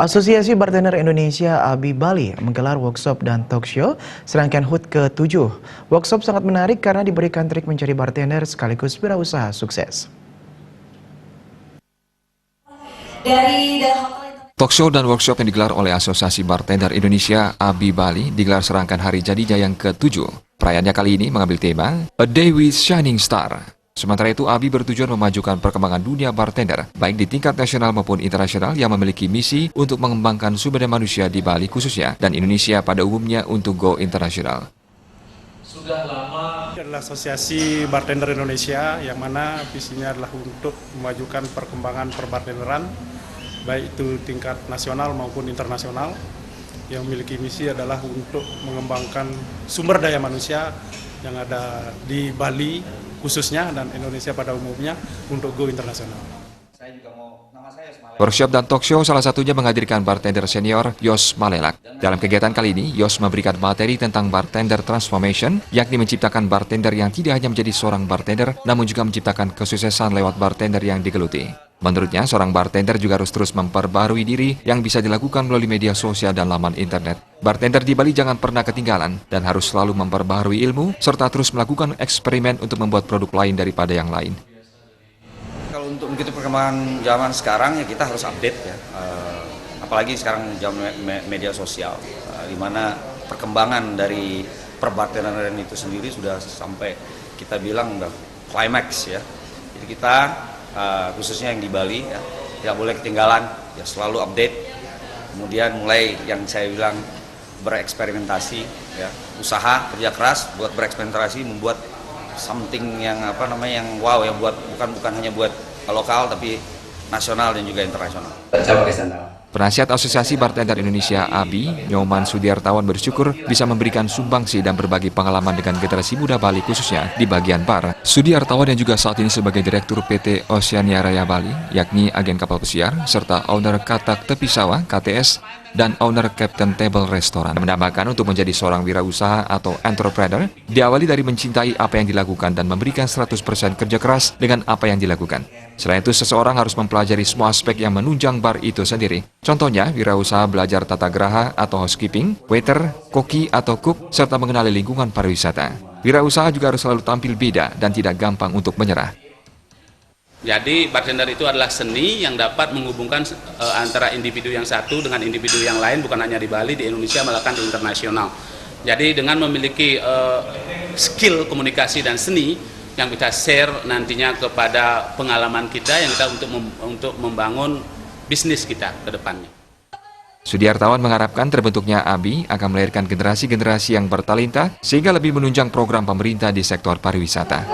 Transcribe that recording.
Asosiasi Bartender Indonesia ABI Bali menggelar workshop dan talk show serangkaian HUT ke-7. Workshop sangat menarik karena diberikan trik mencari bartender sekaligus wirausaha sukses. Talk show dan workshop yang digelar oleh Asosiasi Bartender Indonesia ABI Bali digelar serangkaian hari jadinya yang ke-7. Perayaannya kali ini mengambil tema A Day with Shining Star. Sementara itu, ABI bertujuan memajukan perkembangan dunia bartender, baik di tingkat nasional maupun internasional yang memiliki misi untuk mengembangkan sumber daya manusia di Bali khususnya dan Indonesia pada umumnya untuk go internasional. Sudah lama adalah Asosiasi Bartender Indonesia yang mana visinya adalah untuk memajukan perkembangan perbartenderan, baik itu tingkat nasional maupun internasional, yang memiliki misi adalah untuk mengembangkan sumber daya manusia yang ada di Bali khususnya dan Indonesia pada umumnya untuk go internasional. Workshop dan talk show salah satunya menghadirkan bartender senior Yos Malelak. Dalam kegiatan kali ini, Yos memberikan materi tentang bartender transformation, yakni menciptakan bartender yang tidak hanya menjadi seorang bartender, namun juga menciptakan kesuksesan lewat bartender yang digeluti. Menurutnya, seorang bartender juga harus terus memperbarui diri yang bisa dilakukan melalui media sosial dan laman internet. Bartender di Bali jangan pernah ketinggalan dan harus selalu memperbarui ilmu serta terus melakukan eksperimen untuk membuat produk lain daripada yang lain. Kalau untuk mengikuti perkembangan zaman sekarang ya kita harus update ya, apalagi sekarang zaman media sosial, di mana perkembangan dari perbartenderan itu sendiri sudah sampai kita bilang udah climax ya. Jadi kita khususnya yang di Bali ya, tidak boleh ketinggalan ya, selalu update. Kemudian mulai yang saya bilang bereksperimentasi ya, usaha kerja keras buat bereksperimentasi, membuat something yang yang wow, yang buat bukan hanya buat lokal tapi nasional dan juga internasional. Penasihat Asosiasi Bartender Indonesia ABI, Nyoman Sudiartawan bersyukur bisa memberikan sumbangsi dan berbagi pengalaman dengan generasi muda Bali khususnya di bagian bar. Sudiartawan yang juga saat ini sebagai Direktur PT Oceania Raya Bali, yakni agen kapal pesiar, serta owner Katak Tepi Sawah KTS, dan owner Captain Table Restoran. Menambahkan untuk menjadi seorang wirausaha atau entrepreneur, diawali dari mencintai apa yang dilakukan dan memberikan 100% kerja keras dengan apa yang dilakukan. Selain itu, seseorang harus mempelajari semua aspek yang menunjang bar itu sendiri. Contohnya, wirausaha belajar tata geraha atau housekeeping, waiter, koki atau cook, serta mengenali lingkungan pariwisata. Wirausaha juga harus selalu tampil beda dan tidak gampang untuk menyerah. Jadi bartender itu adalah seni yang dapat menghubungkan antara individu yang satu dengan individu yang lain, bukan hanya di Bali, di Indonesia, bahkan di internasional. Jadi dengan memiliki skill komunikasi dan seni yang kita share nantinya kepada pengalaman kita yang kita untuk membangun bisnis kita ke depannya. Sudiartawan mengharapkan terbentuknya ABI akan melahirkan generasi-generasi yang bertalenta sehingga lebih menunjang program pemerintah di sektor pariwisata.